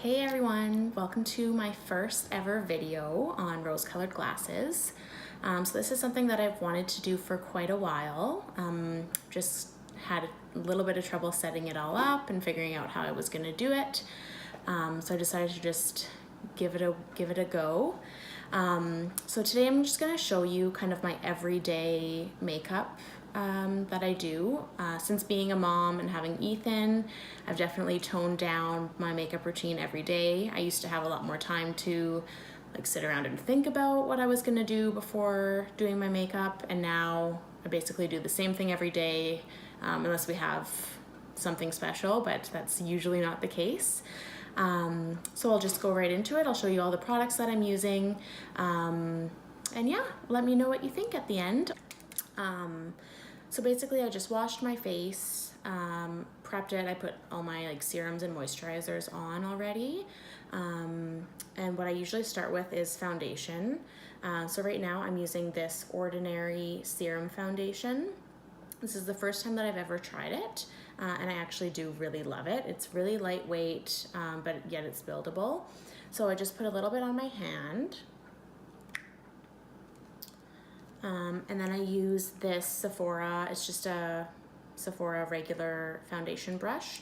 Hey everyone, welcome to my first ever video on rose-colored glasses. So this is something that I've wanted to do for quite a while. Just had a little bit of trouble setting it all up and figuring out how I was going to do it. So I decided to just give it a go. So today I'm just going to show you kind of my everyday makeup that I do. Since being a mom and having Ethan, I've definitely toned down my makeup routine every day. I used to have a lot more time to like sit around and think about what I was gonna do before doing my makeup, and now I basically do the same thing every day, unless we have something special, but that's usually not the case. So I'll just go right into it. I'll show you all the products that I'm using, and yeah, let me know what you think at the end. So basically I just washed my face, prepped it. I put all my like serums and moisturizers on already. And what I usually start with is foundation. So right now I'm using this Ordinary Serum Foundation. This is the first time that I've ever tried it, and I actually do really love it. It's really lightweight, but yet it's buildable. So I just put a little bit on my hand. And then I use this Sephora, it's just a Sephora regular foundation brush,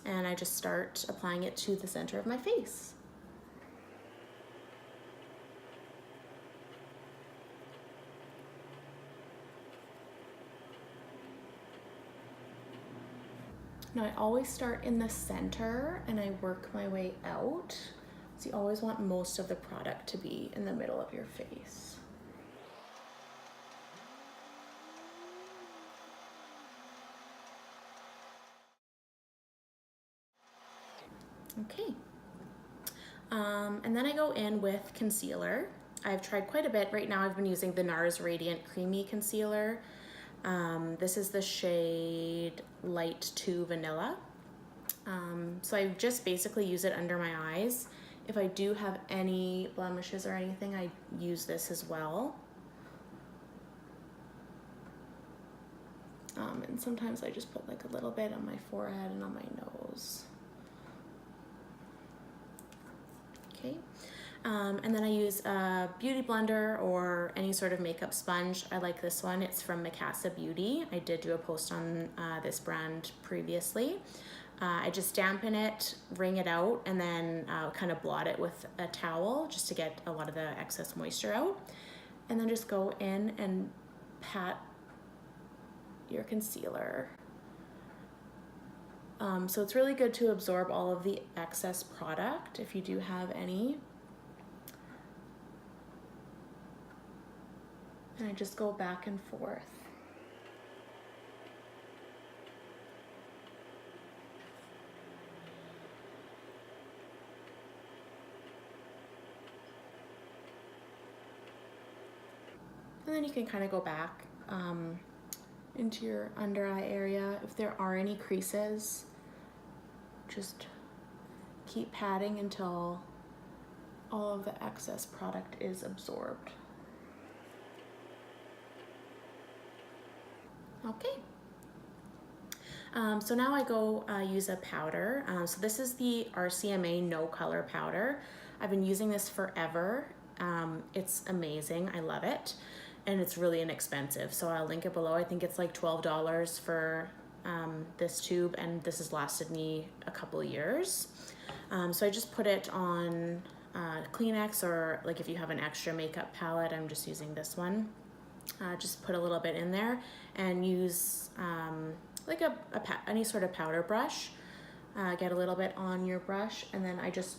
and I just start applying it to the center of my face. Now I always start in the center and I work my way out. So you always want most of the product to be in the middle of your face. Okay, and then I go in with concealer. I've tried quite a bit. Right now I've been using the NARS Radiant Creamy Concealer. This is the shade Light 2 Vanilla. So I just basically use it under my eyes. If I do have any blemishes or anything, I use this as well. And sometimes I just put like a little bit on my forehead and on my nose. Okay, and then I use a beauty blender or any sort of makeup sponge. I like this one. It's from Mikasa Beauty. I did do a post on this brand previously. I just dampen it, wring it out, and then kind of blot it with a towel just to get a lot of the excess moisture out. And then just go in and pat your concealer. So it's really good to absorb all of the excess product if you do have any. And I just go back and forth. And then you can kind of go back into your under eye area. If there are any creases, just keep patting until all of the excess product is absorbed. Okay. So now I go use a powder. So this is the RCMA No Color Powder. I've been using this forever. It's amazing. I love it. And it's really inexpensive. So I'll link it below. I think it's like $12 for this tube, and this has lasted me a couple of years. So I just put it on Kleenex, or like if you have an extra makeup palette, I'm just using this one. Just put a little bit in there and use like any sort of powder brush. Get a little bit on your brush, and then I just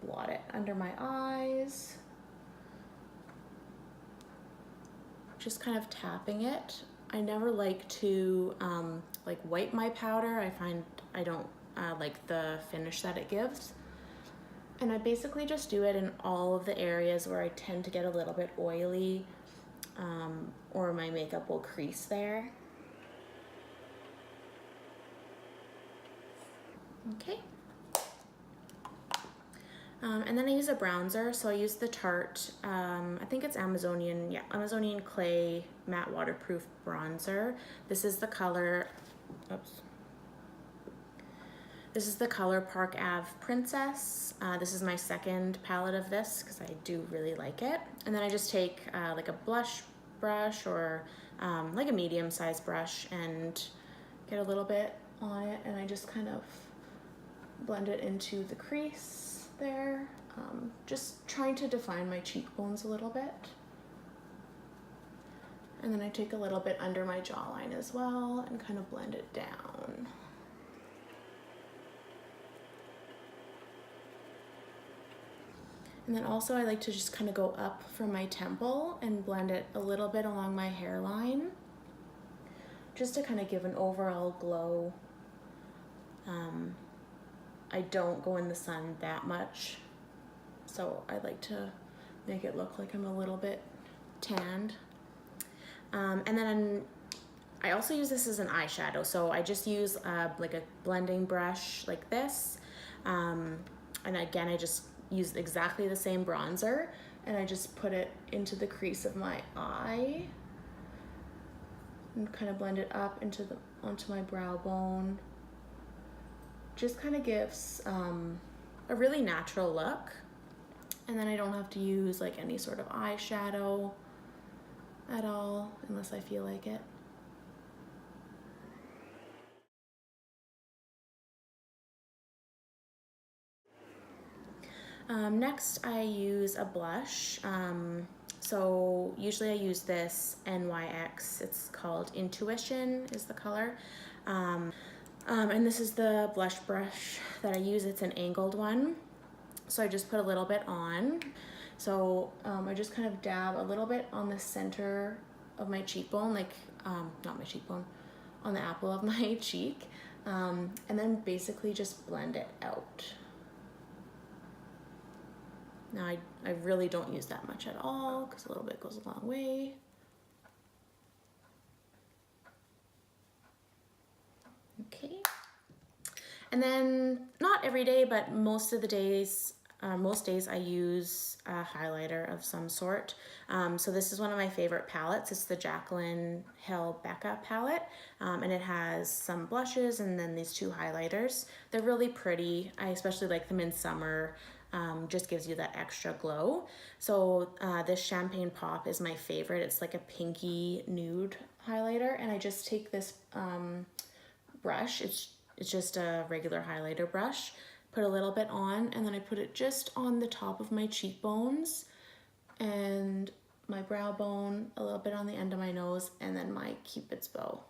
blot it under my eyes. Just kind of tapping it. I never like to like wipe my powder. I find I don't like the finish that it gives. And I basically just do it in all of the areas where I tend to get a little bit oily, or my makeup will crease there. Okay. And then I use a bronzer, so I use the Tarte, I think it's Amazonian Clay Matte Waterproof Bronzer. This is the color, oops. This is the color Park Ave Princess. This is my second palette of this because I do really like it. And then I just take like a blush brush or like a medium-sized brush and get a little bit on it, and I just kind of blend it into the crease there. Just trying to define my cheekbones a little bit. And then I take a little bit under my jawline as well and kind of blend it down. And then also I like to just kind of go up from my temple and blend it a little bit along my hairline, just to kind of give an overall glow. I don't go in the sun that much, so I like to make it look like I'm a little bit tanned. And then I also use this as an eyeshadow, so I just use like a blending brush like this. And again, I just use exactly the same bronzer, and I just put it into the crease of my eye and kind of blend it up onto my brow bone. Just kind of gives a really natural look, and then I don't have to use like any sort of eyeshadow at all unless I feel like it. Next I use a blush. So usually I use this NYX, it's called Intuition is the color. And this is the blush brush that I use, it's an angled one. So I just put a little bit on. So I just kind of dab a little bit on the center of my cheekbone, like, not my cheekbone, on the apple of my cheek. And then basically just blend it out. Now I really don't use that much at all because a little bit goes a long way. Okay. And then not every day, but most of the days, most days I use a highlighter of some sort. So this is one of my favorite palettes. It's the Jaclyn Hill Becca palette. And it has some blushes and then these two highlighters. They're really pretty. I especially like them in summer. Just gives you that extra glow. So this Champagne Pop is my favorite. It's like a pinky nude highlighter, and I just take this brush. It's just a regular highlighter brush. Put a little bit on, and then I put it just on the top of my cheekbones and my brow bone, a little bit on the end of my nose, and then my Cupid's bow.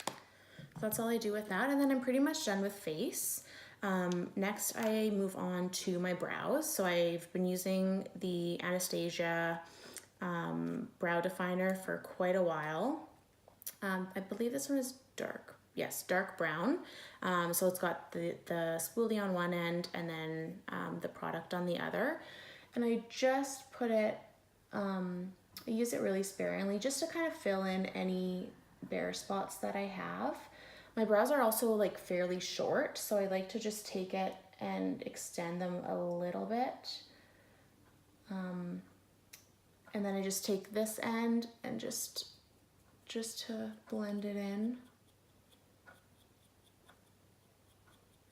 So that's all I do with that, and then I'm pretty much done with face. Next I move on to my brows. So I've been using the Anastasia brow definer for quite a while. I believe this one is dark. Yes, dark brown. So it's got the spoolie on one end and then the product on the other. And I just put it, I use it really sparingly just to kind of fill in any bare spots that I have. My brows are also like fairly short, so I like to just take it and extend them a little bit. And then I just take this end and just to blend it in.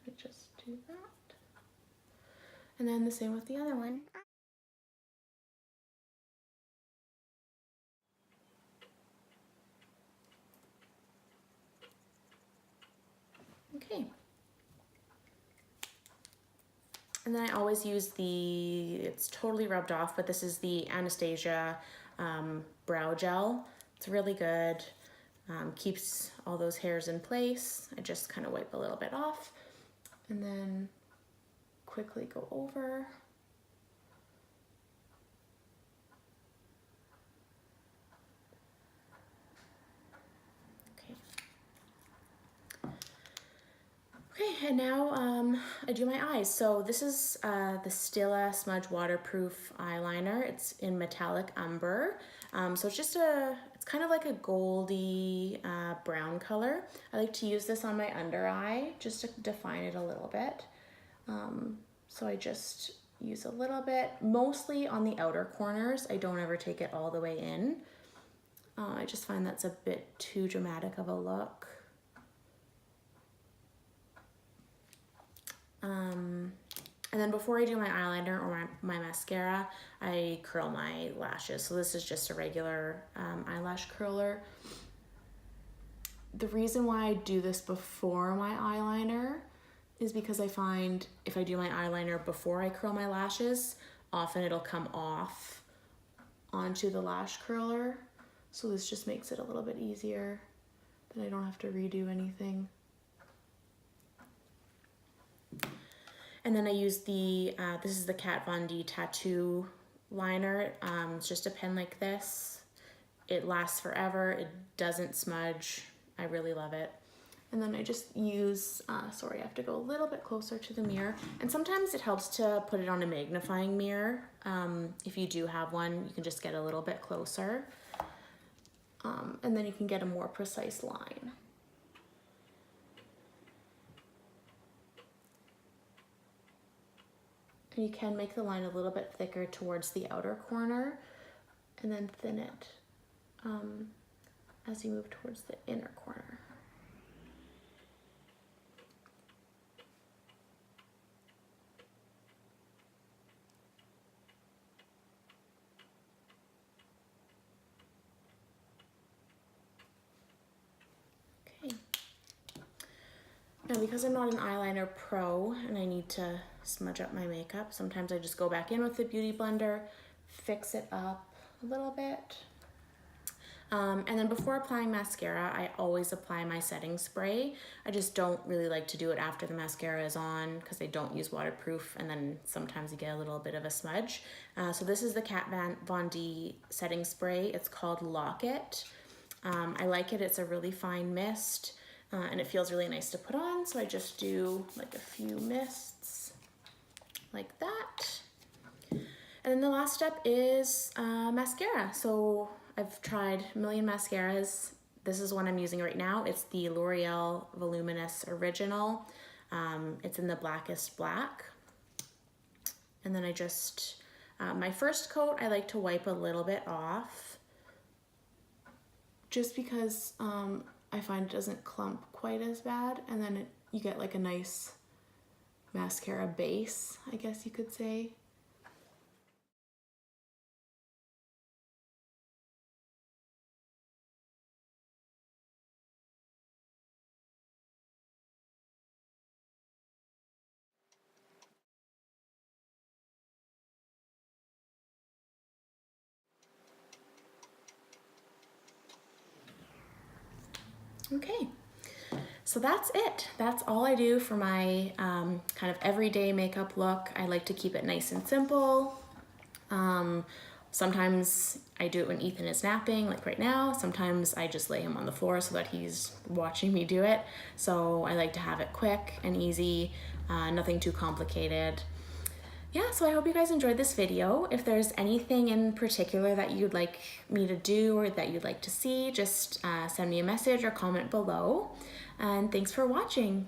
I just do that. And then the same with the other one. Okay. And then I always use it's totally rubbed off, but this is the Anastasia brow gel. It's really good. Keeps all those hairs in place. I just kind of wipe a little bit off and then quickly go over. Okay, and now I do my eyes. So this is the Stila Smudge Waterproof Eyeliner. It's in metallic umber. So it's just it's kind of like a goldy brown color. I like to use this on my under eye just to define it a little bit. So I just use a little bit, mostly on the outer corners. I don't ever take it all the way in. I just find that's a bit too dramatic of a look. And then before I do my eyeliner or my mascara, I curl my lashes. So this is just a regular eyelash curler. The reason why I do this before my eyeliner is because I find if I do my eyeliner before I curl my lashes, often it'll come off onto the lash curler. So this just makes it a little bit easier. Then I don't have to redo anything. And then I use the, this is the Kat Von D tattoo liner. It's just a pen like this. It lasts forever. It doesn't smudge. I really love it. And then I just use, sorry, I have to go a little bit closer to the mirror. And sometimes it helps to put it on a magnifying mirror. If you do have one, you can just get a little bit closer. And then you can get a more precise line. And you can make the line a little bit thicker towards the outer corner and then thin it as you move towards the inner corner. Okay. Now because I'm not an eyeliner pro and I need to smudge up my makeup, sometimes I just go back in with the Beauty Blender, fix it up a little bit. And then before applying mascara, I always apply my setting spray. I just don't really like to do it after the mascara is on because they don't use waterproof and then sometimes you get a little bit of a smudge. So this is the Kat Von D setting spray. It's called Lock It. I like it. It's a really fine mist and it feels really nice to put on. So I just do like a few mists like that. And then the last step is mascara. So I've tried a million mascaras. This is one I'm using right now. It's the L'Oreal Voluminous Original. It's in the Blackest black. And then I just, my first coat, I like to wipe a little bit off just because I find it doesn't clump quite as bad. And then you get like a nice mascara base, I guess you could say. Okay, so that's it. That's all I do for my kind of everyday makeup look. I like to keep it nice and simple. Sometimes I do it when Ethan is napping, like right now. Sometimes I just lay him on the floor so that he's watching me do it. So I like to have it quick and easy, nothing too complicated. Yeah, so I hope you guys enjoyed this video. If there's anything in particular that you'd like me to do or that you'd like to see, just send me a message or comment below. And thanks for watching.